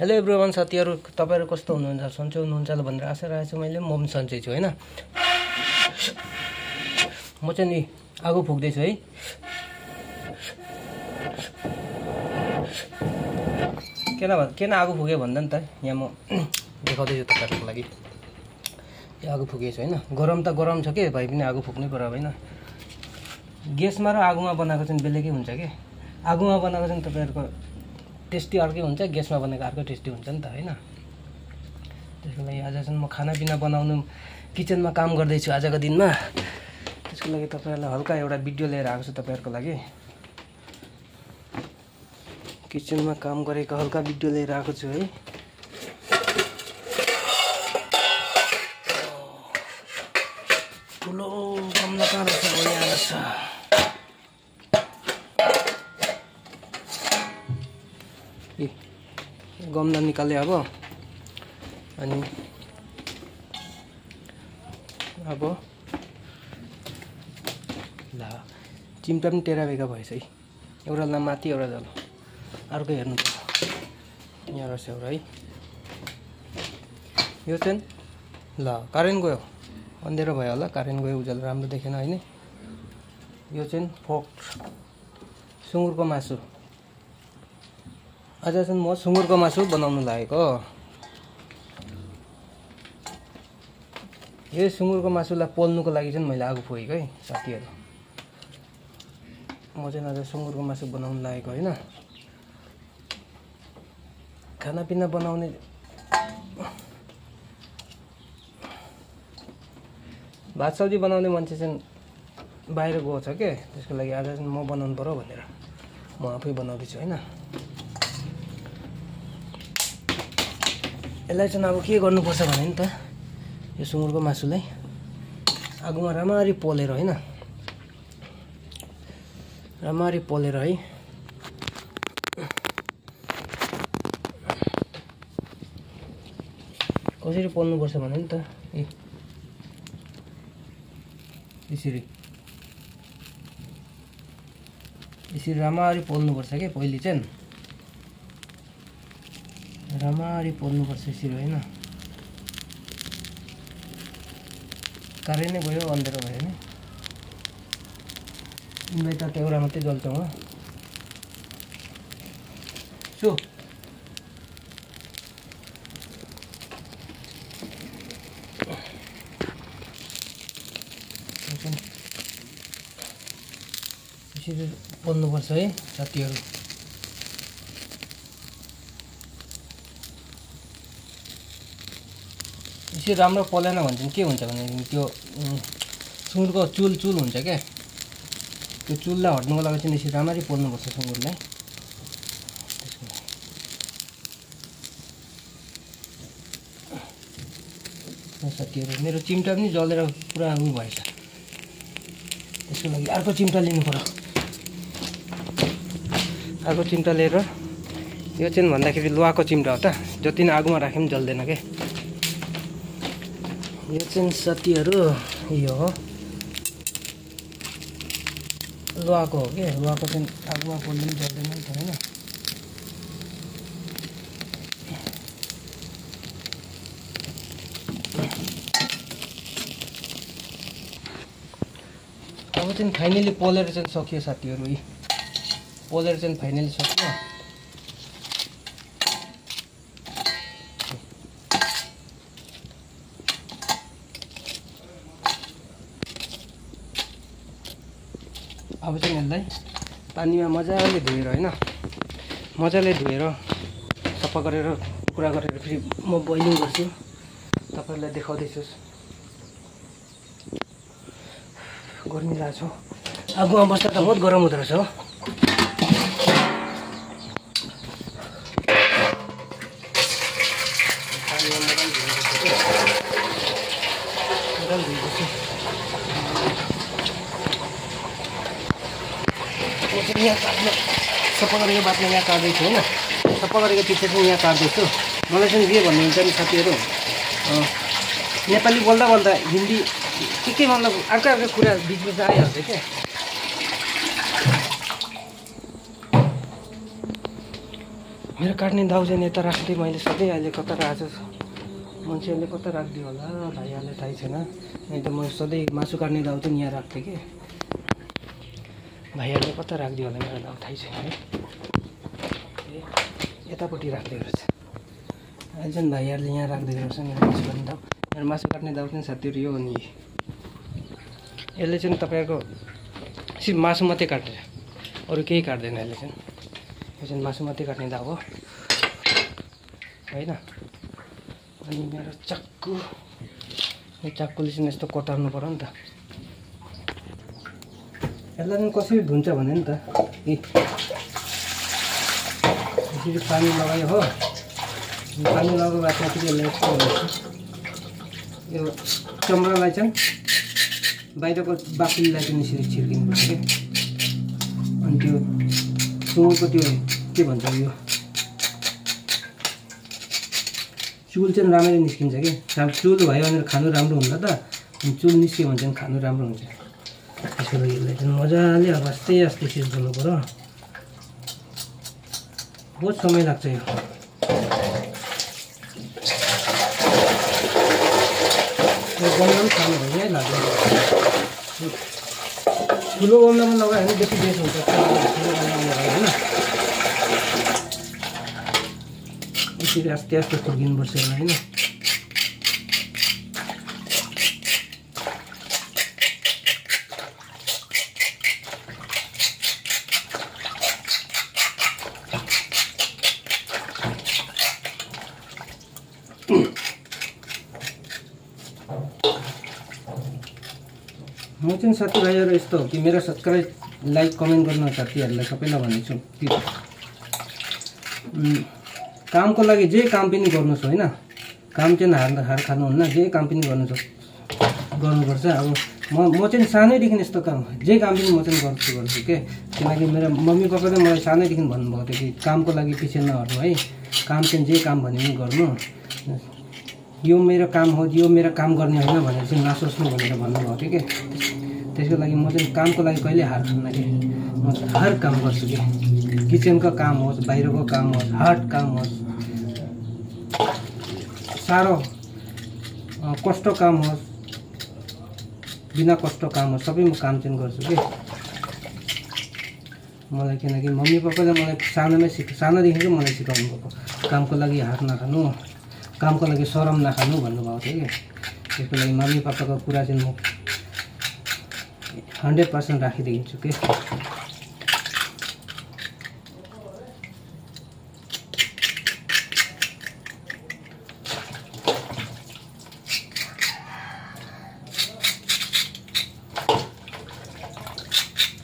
Hello everyone, साथीहरु तपाईहरु कस्तो हुनुहुन्छ? सन्चै हुनुहुन्छ होला भनेर आशा राखेछु। मैले म पनि सन्चै छु हैन। म चाहिँ नि आगो फुक्दै छु है। किन आगो फुके भन्दा नि त यहाँ म देखाउँदै छु तपाईहरुको लागि। यो आगो फुकेको छु हैन। गरम त गरम छ के, भाइ पनि आगो फुक्नै पर्यो हैन। ग्यासमा र आगोमा बनाएको चाहिँ बेलेकै हुन्छ के। आगोमा बनाएको चाहिँ तपाईहरुको टेस्टी अर्कै हुन्छ, ग्यासमा बनेको अर्कै टेस्टी हुन्छ नि त हैन। त्यसको लागि आज चाहिँ म खानापिना बनाउनु किचनमा काम गर्दैछु आजको दिनमा। त्यसको लागि तपाईहरुलाई हल्का एउटा भिडियो लिएर आएको छु तपाईहरुको लागि। किचनमा काम गरेको हल्का भिडियो लिएर आएको छु है। ठुलो गमला कहाँ रहेछ? यहाँ रहेछ। गमला निकाले अब। अनि अब ल चिम्टा पनि टेरा बेका भएछ है। एउटा ला माथि एउटा जल अर्को हेर्नु पर्छ। यहाँ रहेछ एउटा है। यो चाहिँ ल करेन्ट गयो, अँधेरो भयो होला, करेन्ट गयो, उज्यालो राम्रो देखेन हैन। यो चाहिँ फोक सुँगुरको मासु। आज चाहिँ म सुँगुरको मासु बनाउनु लागेको। यो सुँगुरको मासुलाई पोल्नुको लागि चाहिँ मैले आगो फुकेको है साथीहरु। म चाहिँ आज सुँगुरको मासु बनाउनु लागेको हैन। खानापिना बनाउने भात सब्जी बनाउने मान्छे चाहिँ बाहिर गएको छ के। त्यसको लागि आज चाहिँ म बनाउनु पर्यो भनेर म आफै बनाउँदैछु हैन। यसलाई चाहिँ अब के गर्नुपर्छ भने नि त, यो सुँगुरको मासुलाई आगोमा राम्ररी पोलेर हैन, राम्ररी पोलेर है। कसरी पोल्नुपर्छ भने नि त यसरी राम्ररी पोल्नुपर्छ के। पहिले चाहिँ राम्ररी पोल्नुपर्छ यसरी हैन। करेन्ट नै गयो, अँधेरो भयो नि। इन्भर्टर त एउटा मात्रै जल्छ हो। सो यसरी पोल्नुपर्छ है साथीहरु। यसरी राम्रो पोलेन भने चाहिँ के हुन्छ भने त्यो सुँगुरको चुल हुन्छ क्या। त्यो चुललाई हट्नुको लागि चाहिँ यसरी राम्ररी पोल्नुपर्छ सुँगुरलाई। साथीहरु मेरो चिम्टा पनि जलेर पुरा उयो भएछ। त्यसको लागि अर्को चिम्टा लिनु पर्यो। अर्को चिम्टा लिएर यो चाहिँ भन्दाखेरि लोहाको चिम्टा हो त, जति नै आगोमा राखे पनि जल्दैन के। यो चाहिँ साथीहरु यो हो लोहाको हो के। लोहाको चाहिँ आगोमा पोल्नु पनि जल्दैन नि त हैन। अब चाहिँ फाइनली पोलेर चाहिँ सकियो साथीहरु। पोलेर चाहिँ फाइनली सकियो। अब चाहिँ यसलाई पानीमा मजाले धोएर हैन, मजाले धोएर सफा गरेर कुरा गरेर फेरि म बोइलिङ गर्छु, तपाईहरुलाई देखाउँदैछु। गर्मी लाग्छ, आगोमा बस्दा त बहुत गरम हुँदो रहेछ हो। यहाँ सफा गरेको बादमा यहाँ काट्दैछु हैन। सफा गरेको पछि चाहिँ यहाँ काट्दैछु। मलाई चाहिँ के भन्नुहुन्छ नि साथीहरु, नेपाली बोल्दा बोल्दा हिन्दी के मतलब अर्को कुरा बिचमा आइहाल्छ क्या। मेरो काट्ने दाउ चाहिँ यता राख्दै मैले सधैँ अहिले कता राखेको छु मान्छेहरूले कता राखिदियो होला भाइहरूले थाहै छैन। नहीं त म सधैँ मासु काट्ने दाउ चाहिँ यहाँ राख्थेँ कि भाइहरूले कता राखिदियो होला मेरो दाउ थाहै छैन है। यतापट्टि राख्दै रहेछ अहिले चाहिँ भाइहरूले यहाँ राख्दै रहेछ मेरो मासु काट्ने दाउ। मेरो मासु काट्ने दाउ चाहिँ साथीहरू यो हो नि। यसले चाहिँ तपाईँको सिर्फ मासु मात्रै काट्छ अरू केही काट्दैन यसले चाहिँ। यो चाहिँ मासु मात्रै काट्ने दाउ हो होइन। अनि मेरो चाक्कु यो चाक्कुले चाहिँ यस्तो कोटार्नु पर्यो नि त। यसलाई चाहिँ कसरी धुन्छ भने नि त यसरी पानी लगायो हो। पानी लगाएको बादमा फेरि यसलाई यस्तो यो चमडालाई चाहिँ बाहिरको बाक्लीलाई चाहिँ यसरी छिर्किनुपर्छ कि। अनि त्यो सुँगुरको त्यो के भन्छ यो चुल चाहिँ राम्ररी निस्किन्छ कि। चुल भयो भनेर खानु राम्रो हुन्छ त। अनि चुल निस्क्यो भने चाहिँ खानु राम्रो हुन्छ। त्यसको लागि यसलाई चाहिँ मजाले अब आस्ते आस्ते सिर्काउनु पर्यो। बहुत समय लाग्छ यो। गमला पनि खानु भयो है लाग्दैन। ठुलो गमलामा लगायो भने बेसी बेस हुन्छ। ठुलो गमलामा लगायो होइन यसरी आस्ते आस्ते खुर्किनुपर्छ यसलाई होइन। म चाहिँ साथीभाइहरू यस्तो हो कि मेरो सब्सक्राइब लाइक कमेन्ट गर्न साथीहरूलाई सबैलाई भनेको छु कि कामको लागि जे काम पनि गर्नुहोस् होइन। काम चाहिँ हार खानुहुन्न। जे काम पनि गर्नुपर्छ। अब म चाहिँ सानैदेखि यस्तो काम जे काम पनि म चाहिँ गर्छु के। किनकि मेरो मम्मी पापाले मलाई सानैदेखि भन्नुभएको थियो कि कामको लागि पछि नहर्नु है। काम चाहिँ जे काम भने पनि गर्नु। यो मेरो काम हो यो मेरो काम गर्ने होइन भनेर चाहिँ नसोच्नु भनेर भन्नुभएको थियो कि। त्यसको लागि म चाहिँ कामको लागि कहिले हार खान्न कि। म हर काम गर्छु कि। किचनको काम होस् बाहिरको काम होस् हार्ड काम होस् साह्रो कष्ट काम होस् बिना कष्ट काम होस् सबै म काम चाहिँ गर्छु कि। मलाई किनकि मम्मी पापाले मलाई सानोदेखि मलाई सिकाउनु भएको कामको लागि हार नखानु कामको लागि शरम नखानु भन्नुभएको थियो कि। त्यसको लागि मम्मी पापाको कुरा चाहिँ म 100% राखिदिन्छु कि।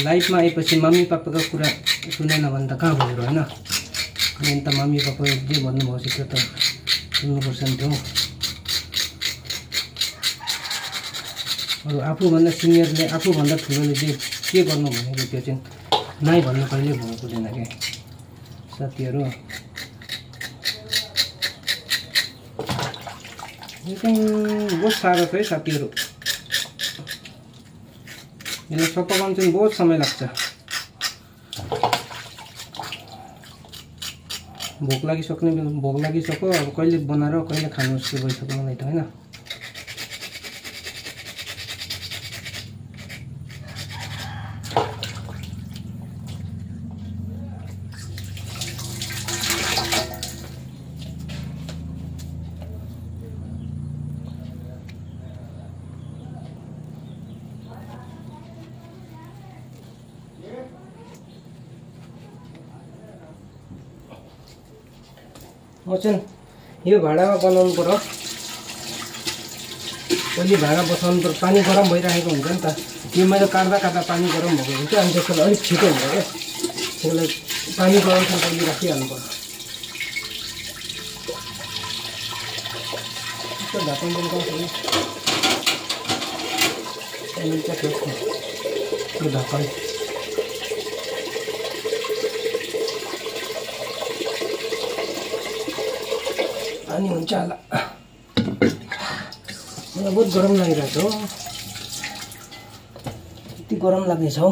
लाइफमा आएपछि मम्मी पापाको कुरा सुनेन भने त कहाँ भयो होइन। अनि त मम्मी पापाले जे भन्नुभएको छ त्यो त सुन्नुपर्छ नि त्यो। अरू आफूभन्दा सिनियरले आफूभन्दा ठुलोले जे के गर्नु भनेको त्यो चाहिँ नाइ भन्नु कहिले भएको हुँदैन क्या साथीहरू। यो चाहिँ बहुत साह्रो छ है साथीहरू। यसलाई सफा गर्नु चाहिँ बहुत समय लाग्छ। भोक लागिसक्यो अब कहिले बनाएर कहिले खानु जस्तो भइसक्यो मलाई त होइन। म चाहिँ यो भाँडामा बनाउनु पर्यो। पहिले भाँडा बसाउनु पर्यो। पानी गरम भइरहेको हुन्छ नि त। यो मैले काट्दा पानी गरम भएको हुन्छ। अनि त्यसको लागि अलिक छिटो हुन्छ क्या। त्यसलाई पानी गरम पहिले राखिहाल्नु पर्यो। त्यो ढाकन पनि त्यो ढाकन पानी हुन्छ होला। मलाई बहुत गरम लागिरहेको छ हो। यति गरम लाग्दैछ हौ।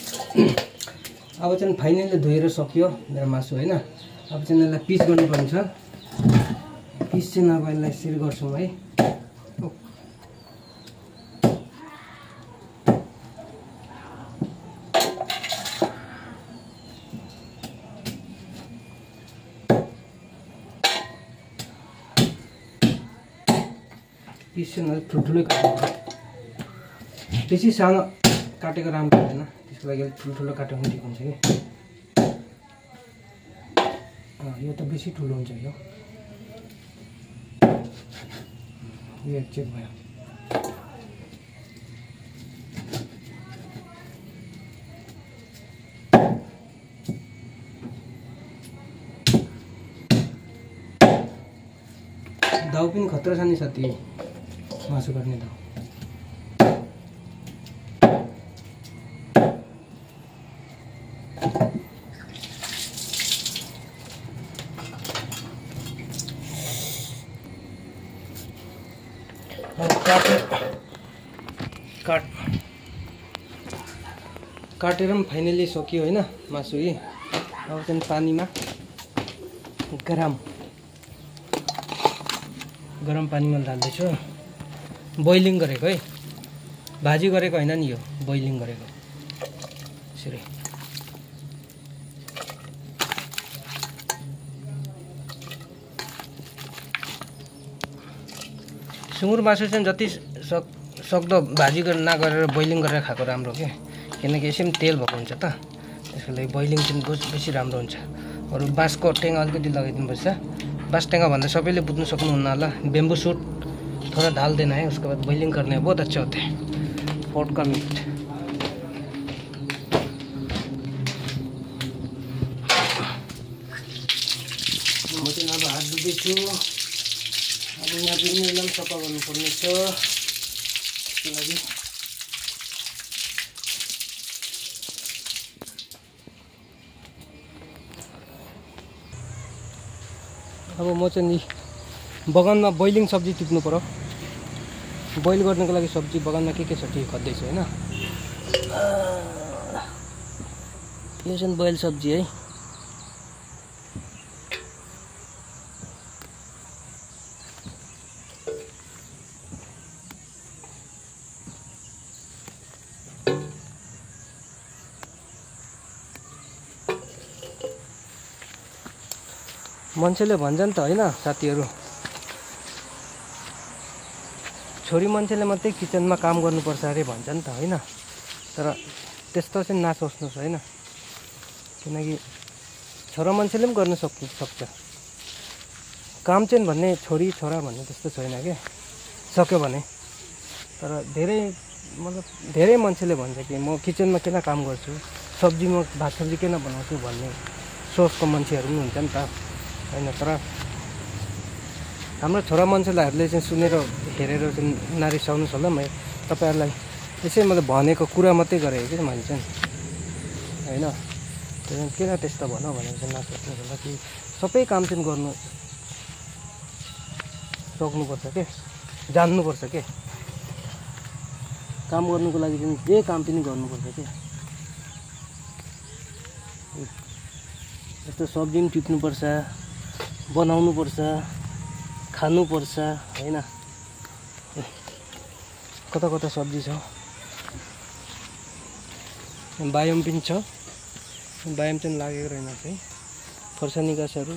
अब चाहिँ फाइनली धोएर सक्यो मेरो मासु हैन। अब चाहिँ यसलाई पिस गर्नुपर्ने छ। पिस चाहिँ अब यसलाई यसरी गर्छौँ है। पिस चाहिँ ठुल्ठुलै काट्नु पर्यो। बेसी सानो काटेको राम्रो हुँदैन, त्यसको लागि ठुल्ठुलो काट्यो भने ठिक हुन्छ कि। यो त बेसी ठुलो हुन्छ यो एक चेक भयो। दाउ पनि खतरा छ नि साथी, मासु काट्ने दाउ। काटेर पनि फाइनली सकियो हैन मासु यी। अब चाहिँ पानीमा गरम पानीमा हाल्दैछु। बोइलिङ गरेको है, भाजी गरेको हैन नि, यो बोइलिङ गरेको यसरी। सुँगुर मासु चाहिँ जति सक्दो भाजी नगरेर बोइलिङ गरेर खाएको राम्रो के, किनकि यसै पनि तेल भएको हुन्छ त, त्यसको लागि बोइलिङ चाहिँ बेसी राम्रो हुन्छ। अरू बाँसको टेङ्गा अलिकति लगाइदिनुपर्छ। बाँस टेङ्गा भन्दा सबैले बुझ्नु सक्नुहुन्न होला। बेम्बू सूट थोड़ा डाल देना है, उसके बाद बॉइलिंग करने हैं, बहुत अच्छे होते हैं पोर्क का मीट। म चाहिँ अब हात धुँदैछु। अब यहाँ पनि एकदम सफा गर्नुपर्ने छ, त्यसको लागि अब म चाहिँ बगानमा बोइलिङ सब्जी टिप्नु पर्यो। बोइल गर्नको लागि सब्जी बगानमा के छ त्यो खोज्दैछु हैन। यो चाहिँ बोइल सब्जी है। मान्छेले भन्छन् त हैन साथीहरु, छोरी मान्छेले मात्रै किचनमा काम गर्नुपर्छ अरे भन्छन् त हैन। तर त्यस्तो चाहिँ नसोच्नुस् हैन, किनकि छोरा मान्छेले पनि गर्न सक्छ काम चाहिँ भन्ने छोरी छोरा भन्ने त्यस्तो छैन के, सक्यो भने। तर धेरै मान्छेले भन्छ कि म किचनमा किन काम गर्छु, सब्जीमा भात सब्जी किन बनाउँछु भन्ने सोचको मान्छेहरू पनि हुन्छ नि त हैन। तर हाम्रो छोरा मान्छेहरूले चाहिँ सुनेर हेरेर चाहिँ नरिसाउनुहोस् होला, म तपाईहरुलाई यसै मतलब भनेको कुरा मात्रै गरेको कि मैले चाहिँ हैन। त्यसैले किन त्यस्तो भनौँ भनेर चाहिँ नसोच्नु होला कि सबै काम चाहिँ गर्नु सक्नुपर्छ के, जान्नुपर्छ के। काम गर्नुको लागि चाहिँ जे काम पनि गर्नुपर्छ के। यस्तो सब्जी पनि टिप्नुपर्छ, बनाउनुपर्छ, खानुपर्छ हैन। कता कता सब्जी छ, बायोम पनि छ, बायोम चाहिँ लागेको रहेन चाहिँ। खोर्सानी गाछहरू,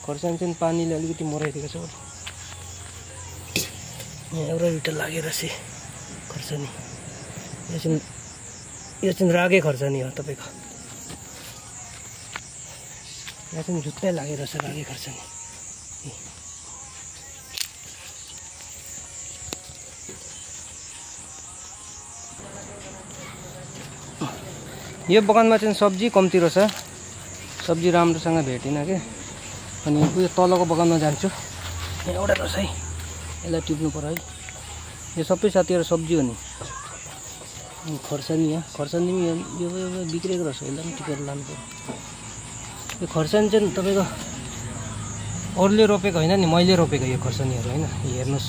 खोर्सानी चाहिँ पानीले अलिकति मराइदिएको छ। यहाँ एउटा दुईटा लागेर चाहिँ खोर्सानी, यो चाहिँ रागे खोर्सानी हो तपाईको। यहाँ चाहिँ झुट्टै लागेर छ रागे खोर्सानी। यो बगानमा चाहिँ सब्जी कम्ती रहेछ, सब्जी राम्रोसँग भेटिन के। अनि उयो तलको बगानमा जान्छु, यहाँ एउटा रहेछ है, यसलाई टिप्नु पर्यो है। यो सबै साथीहरु सब्जी हो नि। खोर्सानी, यहाँ खोर्सानी यो बिग्रेको रहेछ, यसलाई पनि टिपेर लानु पर्यो। यो खोर्सानी चाहिँ तपाईको अरूले रोपेको हैन नि, मैले रोपेको यो खोर्सानीहरु हैन। हेर्नुस्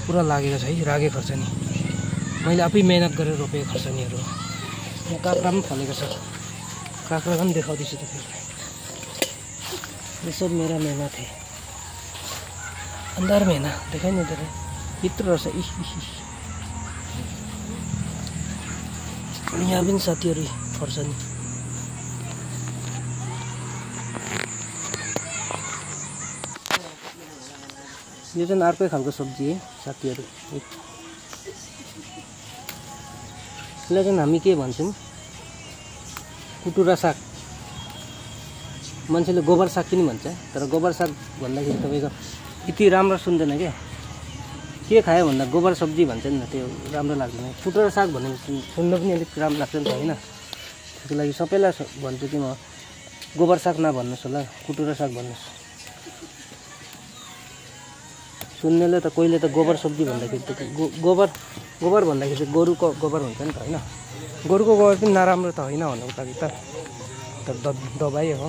पुरा लागेको छ है रागे खोर्सानी, मैले आफै मेहनत गरेर रोपेको खोर्सानीहरु। यहाँ काँक्रा पनि फलेको छ, काँक्रा पनि देखाउँदैछु तपाईँहरूलाई। ये सब मेरा मेहनत है, अंदर में ना देखाइ नहीं दे रहा, इत्र रहेछ। यहाँ पनि साथीहरू फर्छन्। यो चाहिँ अर्कै खालको सब्जी है साथीहरू। यसलाई चाहिँ हामी के भन्छौँ, कुटुरा साग। मान्छेले गोबर साग पनि भन्छ, तर गोबर साग भन्दाखेरि तपाईँको यति राम्रो सुन्दैन क्या। के खायो भन्दा गोबर सब्जी भन्छ नि, त्यो राम्रो लाग्दैन। कुटुरा साग भनेको सुन्न पनि अलिक राम्रो लाग्छ नि त होइन। त्यसको लागि सबैलाई भन्छु कि म गोबर साग नभन्नुहोस् होला, कुटुरा साग भन्नुहोस्। सुन्नेले त कोहीले त गोबर सब्जी भन्दाखेरि त गोबर भन्दाखेरि चाहिँ गोरुको गोबर हुन्छ नि त होइन। गोरुको गोबर पनि नराम्रो त होइन भन्नुको लागि त दबाई हो,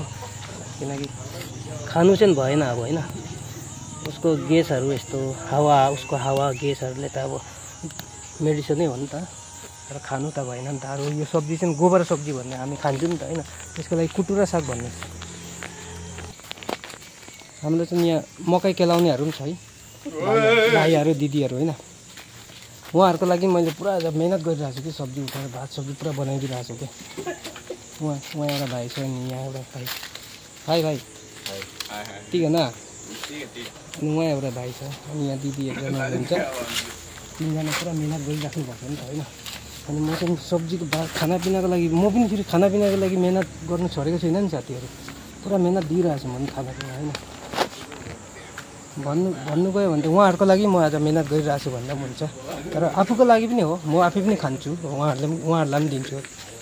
किनकि खानु चाहिँ भएन अब होइन। उसको ग्यासहरू यस्तो हावा, उसको हावा ग्यासहरूले त अब मेडिसिनै हो नि त, तर खानु त भएन नि त। अरू यो सब्जी चाहिँ गोबर सब्जी भन्ने हामी खान्छौँ नि त होइन। त्यसको लागि कुटुरा साग भन्ने। हाम्रो चाहिँ यहाँ मकै केलाउनेहरू पनि छ है, भाइहरू दिदीहरू होइन। उहाँहरूको लागि मैले पुरा मेहनत गरिरहेको छु कि सब्जी उठाएर भात सब्जी पुरा बनाइदिइरहेको छु कि। वहाँ एउटा भाइ छ नि, यहाँ एउटा भाइ ठिक होइन। अनि उहाँ एउटा भाइ छ, अनि यहाँ दिदी एकजना हुनुहुन्छ। तिनजना पुरा मिहिनेत गरिराख्नु भएको नि त होइन। अनि म चाहिँ सब्जीको भात खानापिनाको लागि, म पनि फेरि खानापिनाको लागि मिहिनेत गर्नु छोडेको छुइनँ नि साथीहरू। पुरा मिहिनेत दिइरहेको छु म पनि खानापिना होइन। भन्नु गयो भने त उहाँहरूको लागि म आज मिहिनेत गरिरहेको छु भन्दा पनि हुन्छ, तर आफूको लागि पनि हो। म आफै पनि खान्छु, उहाँहरूलाई पनि दिन्छु।